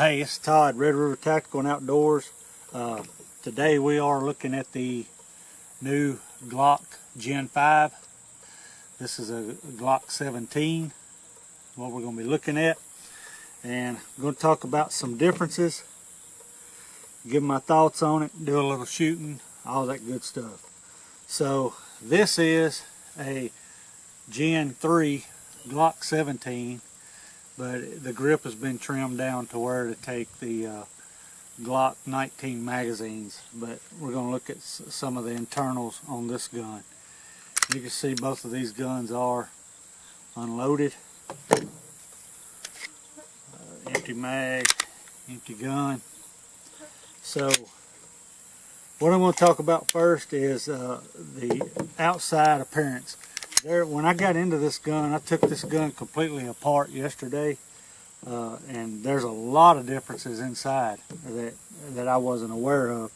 Hey, it's Todd, Red River Tactical and Outdoors. Today we are looking at the new Glock Gen 5. This is a Glock 17, what we're going to be looking at. And I'm going to talk about some differences, give my thoughts on it, do a little shooting, all that good stuff. So this is a Gen 3 Glock 17. But the grip has been trimmed down to where to take the Glock 19 magazines. But we're going to look at some of the internals on this gun. You can see both of these guns are unloaded. Empty mag, empty gun. So what I'm going to talk about first is the outside appearance. When I got into this gun, I took this gun completely apart yesterday, and there's a lot of differences inside that I wasn't aware of.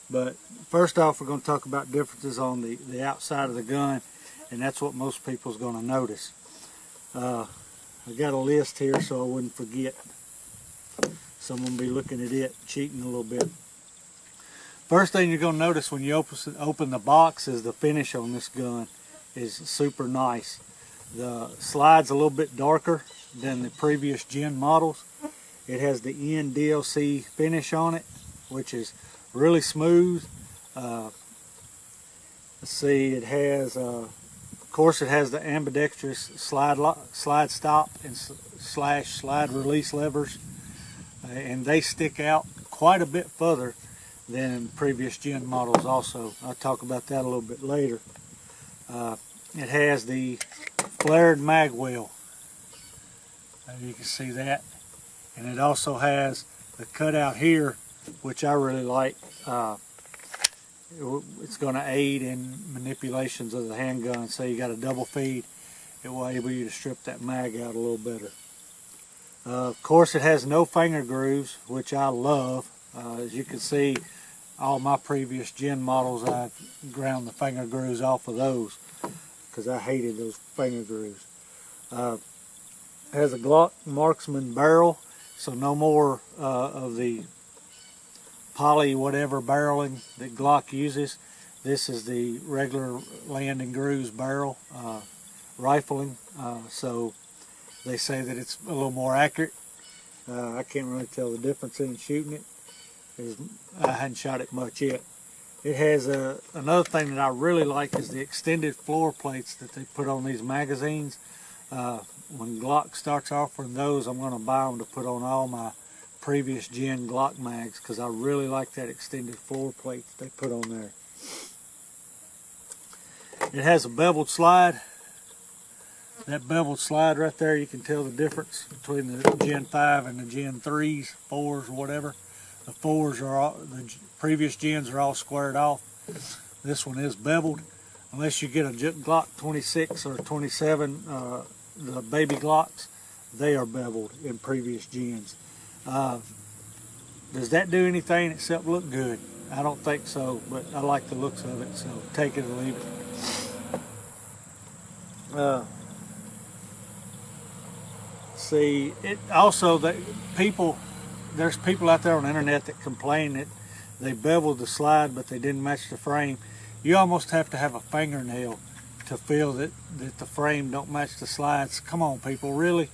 But first off, we're going to talk about differences on the outside of the gun, and that's what most people's going to notice. I got a list here so I wouldn't forget. So I'm going to be looking at it, cheating a little bit. First thing you're going to notice when you open the box is the finish on this gun is super nice. The slide's a little bit darker than the previous gen models. It has the NDLC finish on it, which is really smooth. Let's see, it has, of course, it has the ambidextrous slide stop and slide release levers, and they stick out quite a bit further than previous gen models also. I'll talk about that a little bit later. It has the flared mag well. You can see that. And it also has the cutout here, which I really like. It's going to aid in manipulations of the handgun. Say you got a double feed, it will enable you to strip that mag out a little better. Of course, it has no finger grooves, which I love. As you can see, all my previous gen models, I've ground the finger grooves off of those, because I hated those finger grooves. It has a Glock Marksman barrel, so no more of the poly whatever barreling that Glock uses. This is the regular land and grooves barrel rifling, so they say that it's a little more accurate. I can't really tell the difference in shooting it. I hadn't shot it much yet. It has another thing that I really like is the extended floor plates that they put on these magazines. When Glock starts offering those, I'm going to buy them to put on all my previous gen Glock mags, because I really like that extended floor plate that they put on there. It has a beveled slide. That beveled slide right there, you can tell the difference between the Gen 5 and the Gen 3s, 4s, whatever. The 4s are all, the previous gens are all squared off. This one is beveled. Unless you get a Glock 26 or 27, the baby Glocks, they are beveled in previous gens. Does that do anything except look good? I don't think so, but I like the looks of it, so take it or leave it. See, it also, there's people out there on the internet that complain that they beveled the slide but they didn't match the frame. You almost have to have a fingernail to feel that the frame don't match the slides. Come on, people, really?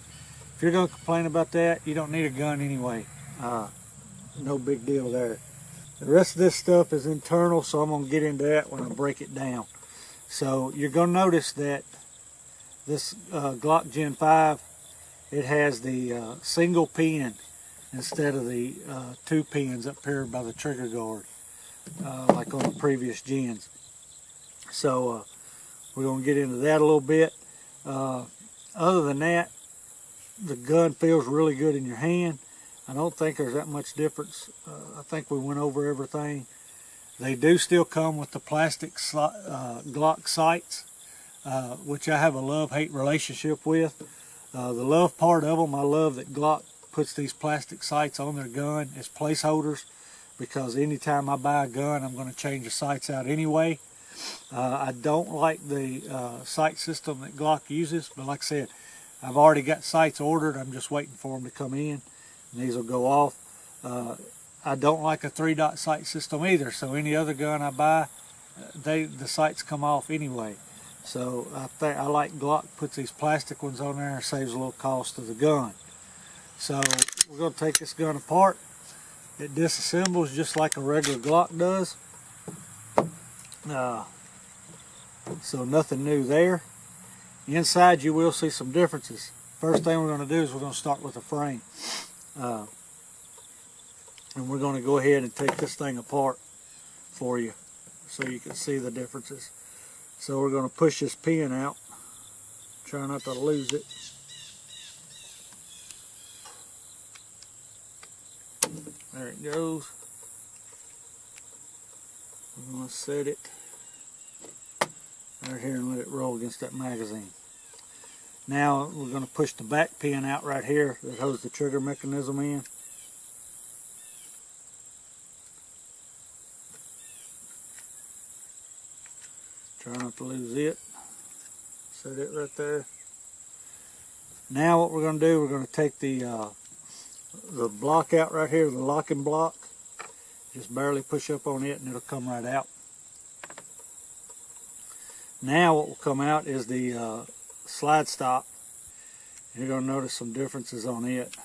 If you're going to complain about that, you don't need a gun anyway. No big deal there. The rest of this stuff is internal, so I'm going to get into that when I break it down. So you're going to notice that this Glock Gen 5, it has the single pin instead of the 2 pins up here by the trigger guard, like on the previous gens. So we're going to get into that a little bit. Other than that, the gun feels really good in your hand. I don't think there's that much difference. I think we went over everything. They do still come with the plastic Glock Sights, which I have a love-hate relationship with. The love part of them, I love that Glock puts these plastic sights on their gun as placeholders, because anytime I buy a gun, I'm going to change the sights out anyway. I don't like the sight system that Glock uses, but like I said, I've already got sights ordered. I'm just waiting for them to come in. and these will go off. I don't like a 3-dot sight system either, so any other gun I buy, the sights come off anyway. So I like Glock puts these plastic ones on there and saves a little cost of the gun. So we're going to take this gun apart. It disassembles just like a regular Glock does. So nothing new there. Inside you will see some differences. First thing we're going to do is we're going to start with the frame. And we're going to go ahead and take this thing apart for you so you can see the differences. So we're going to push this pin out. Try not to lose it. There it goes. I'm going to set it right here and let it roll against that magazine. Now we're going to push the back pin out right here that holds the trigger mechanism in. Try not to lose it. Set it right there. Now what we're going to do, we're going to take the block out right here, the locking block. Just barely push up on it and it'll come right out. Now what will come out is the slide stop. You're going to notice some differences on it.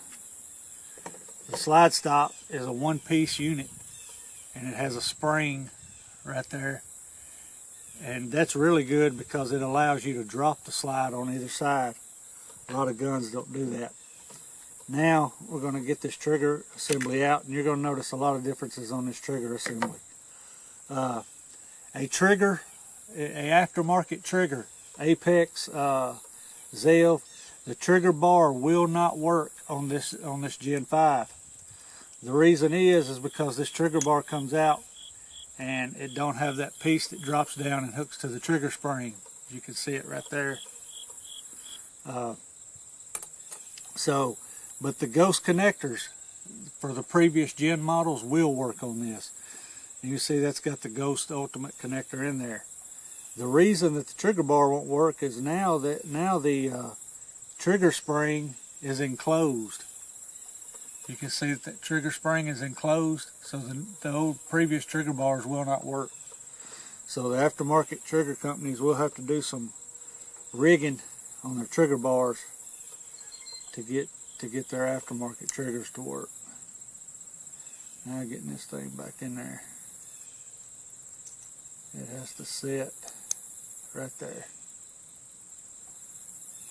The slide stop is a one-piece unit and it has a spring right there. And that's really good because it allows you to drop the slide on either side. A lot of guns don't do that. Now we're going to get this trigger assembly out, and you're going to notice a lot of differences on this trigger assembly. A aftermarket trigger, Apex, Zev, the trigger bar will not work on this Gen 5. The reason is because this trigger bar comes out and it don't have that piece that drops down and hooks to the trigger spring. You can see it right there. But the ghost connectors for the previous gen models will work on this. And you see that's got the Ghost Ultimate connector in there. The reason that the trigger bar won't work is now the trigger spring is enclosed. You can see that the trigger spring is enclosed, so the old previous trigger bars will not work. So the aftermarket trigger companies will have to do some rigging on their trigger bars to get their aftermarket triggers to work. Now getting this thing back in there. It has to sit right there.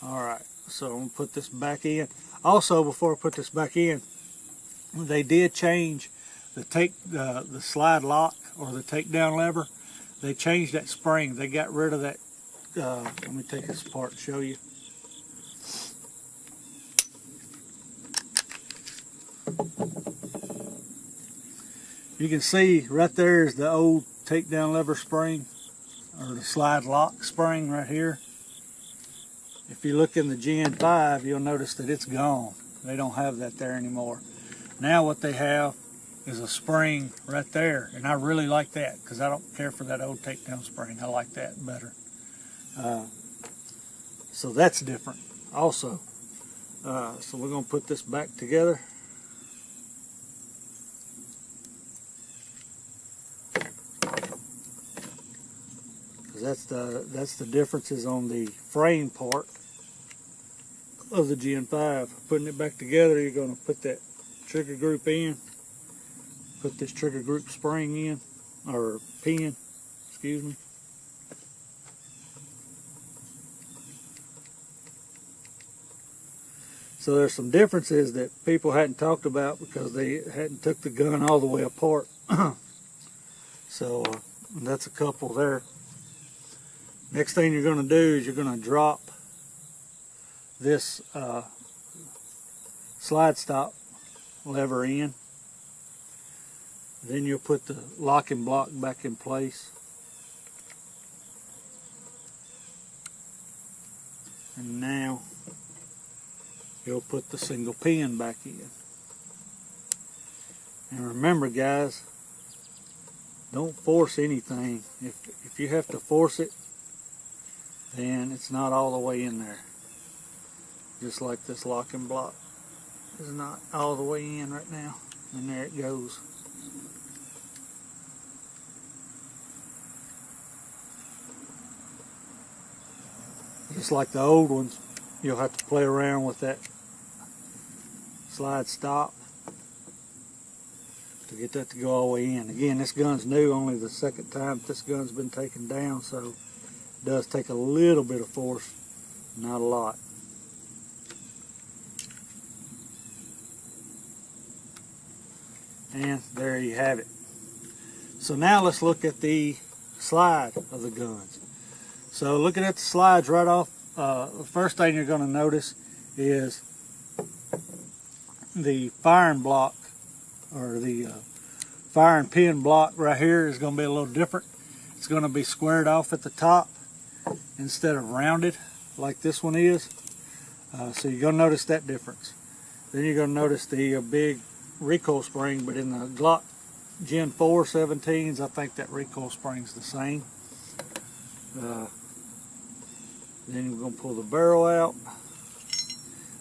Alright, so I'm going to put this back in. Also, before I put this back in, they did change the slide lock or the takedown lever. They changed that spring. They got rid of that. Let me take this apart and show you. You can see right there is the old takedown lever spring, or the slide lock spring right here. If you look in the Gen 5, you'll notice that it's gone. They don't have that there anymore. Now what they have is a spring right there, and I really like that because I don't care for that old takedown spring. I like that better. So that's different also. So we're going to put this back together. That's the differences on the frame part of the Gen 5. Putting it back together, you're going to put that trigger group in, put this trigger group spring in, or pin, excuse me. So there's some differences that people hadn't talked about because they hadn't took the gun all the way apart. So that's a couple there. Next thing you're going to do is you're going to drop this slide stop lever in. Then you'll put the locking block back in place. And now you'll put the single pin back in. And remember, guys, don't force anything. If you have to force it, then it's not all the way in there. Just like this locking block. is not all the way in right now, and there it goes. Just like the old ones, you'll have to play around with that slide stop to get that to go all the way in. Again, this gun's new, only the second time this gun's been taken down, so it does take a little bit of force, not a lot. And there you have it. So now let's look at the slide of the guns. So looking at the slides right off, the first thing you're going to notice is the firing block, or the firing pin block right here is going to be a little different. It's going to be squared off at the top instead of rounded like this one is. So you're going to notice that difference. Then you're going to notice the big recoil spring, but in the Glock Gen 4 17s, I think that recoil spring's the same. Then we're going to pull the barrel out.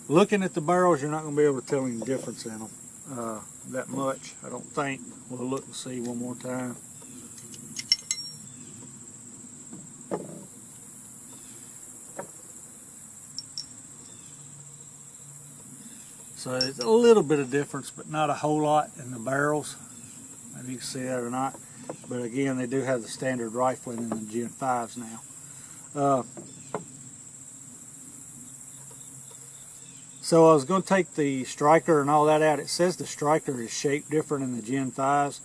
Looking at the barrels, you're not going to be able to tell any difference in them that much, I don't think. We'll look and see one more time. So it's a little bit of difference, but not a whole lot in the barrels. If you can see that or not. But again, they do have the standard rifling in the Gen 5s now. So I was going to take the striker and all that out. It says the striker is shaped different in the Gen 5s,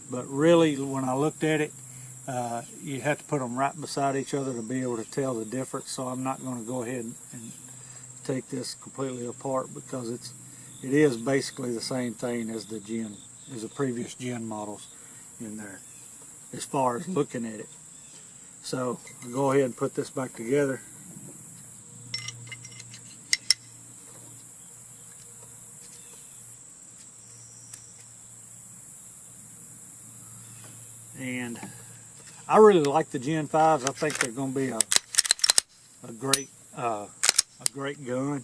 but really when I looked at it, you have to put them right beside each other to be able to tell the difference. So I'm not going to go ahead and take this completely apart, because it is basically the same thing as the previous Gen models in there, as far as looking at it. So I'll go ahead and put this back together. And I really like the Gen 5s. I think they're going to be a great gun.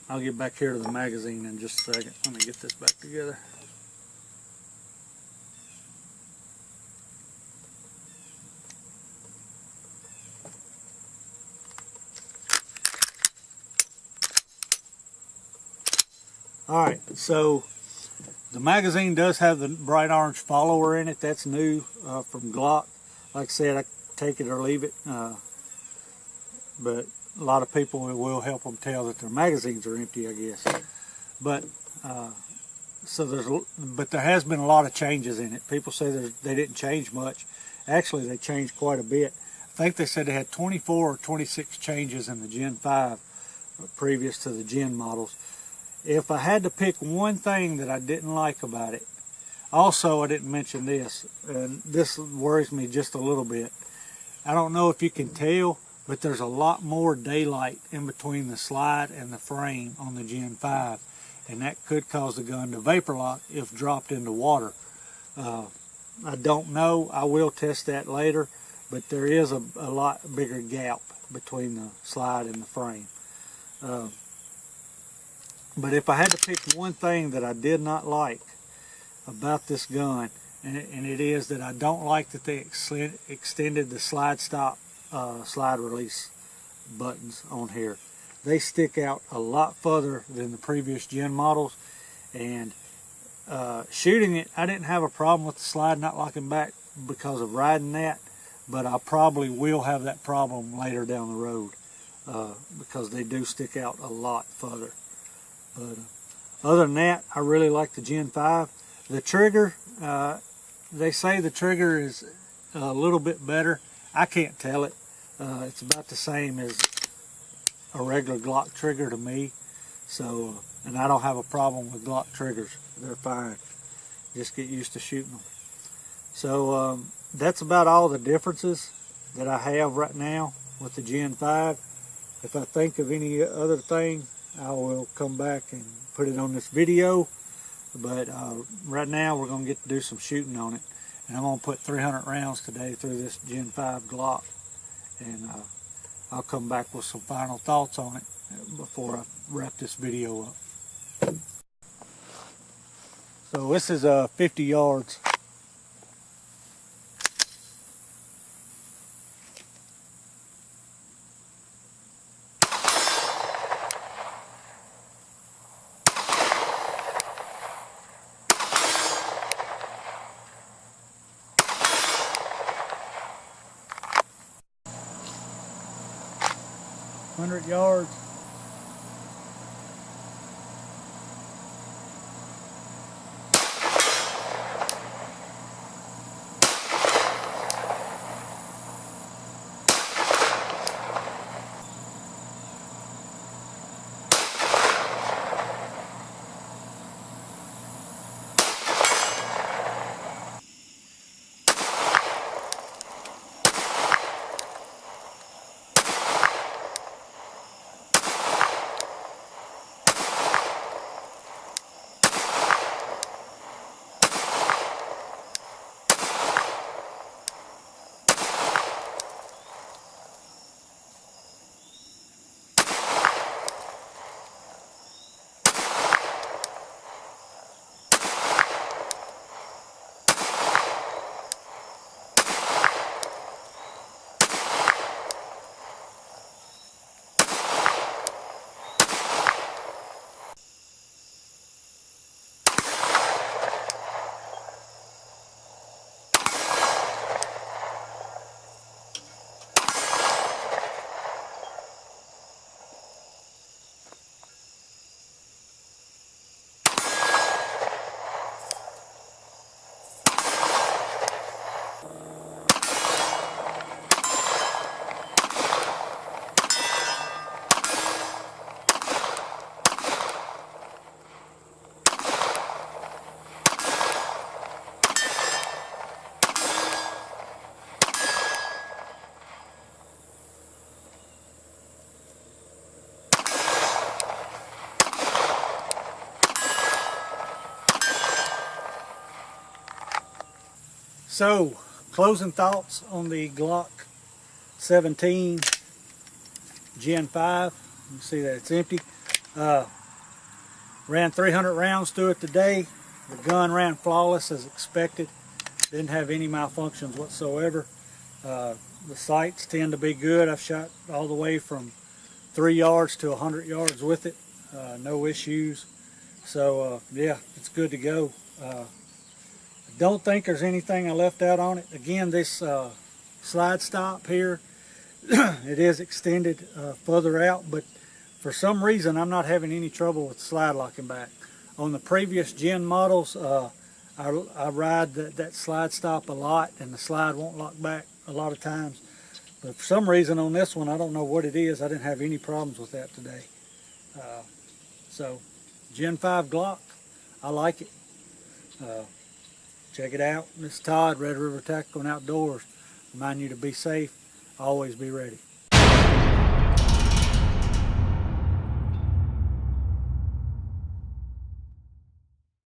I'll get back here to the magazine in just a second. Let me get this back together. Alright, so the magazine does have the bright orange follower in it. That's new from Glock. Like I said, I take it or leave it. But a lot of people, it will help them tell that their magazines are empty, I guess. But but there has been a lot of changes in it. People say they didn't change much. Actually, they changed quite a bit. I think they said they had 24 or 26 changes in the Gen 5 previous to the Gen models. If I had to pick one thing that I didn't like about it, also I didn't mention this, and this worries me just a little bit. I don't know if you can tell, but there's a lot more daylight in between the slide and the frame on the Gen 5, and that could cause the gun to vapor lock if dropped into water. I don't know. I will test that later, but there is a lot bigger gap between the slide and the frame. But if I had to pick one thing that I did not like about this gun, and it is that I don't like that they extended the slide stop, slide release buttons on here. They stick out a lot further than the previous Gen models, and shooting it, I didn't have a problem with the slide not locking back because of riding that, but I probably will have that problem later down the road because they do stick out a lot further. But other than that, I really like the Gen 5. The trigger, they say the trigger is a little bit better. I can't tell it. It's about the same as a regular Glock trigger to me. So, and I don't have a problem with Glock triggers. They're fine. Just get used to shooting them. So that's about all the differences that I have right now with the Gen 5. If I think of any other thing, I will come back and put it on this video. But right now we're going to get to do some shooting on it. And I'm going to put 300 rounds today through this Gen 5 Glock. And I'll come back with some final thoughts on it before I wrap this video up. So this is 50 yards. Yards. So, closing thoughts on the Glock 17 Gen 5. You see that it's empty. Ran 300 rounds through it today. The gun ran flawless as expected. Didn't have any malfunctions whatsoever. The sights tend to be good. I've shot all the way from 3 yards to 100 yards with it. No issues. So yeah, it's good to go. Don't think there's anything I left out on it. Again, this slide stop here, it is extended further out, but for some reason I'm not having any trouble with slide locking back. On the previous gen models, I ride that slide stop a lot and the slide won't lock back a lot of times. But for some reason on this one, I don't know what it is, I didn't have any problems with that today. So, Gen 5 Glock, I like it. Check it out. This is Todd, Red River Tactical and Outdoors. Remind you to be safe, always be ready.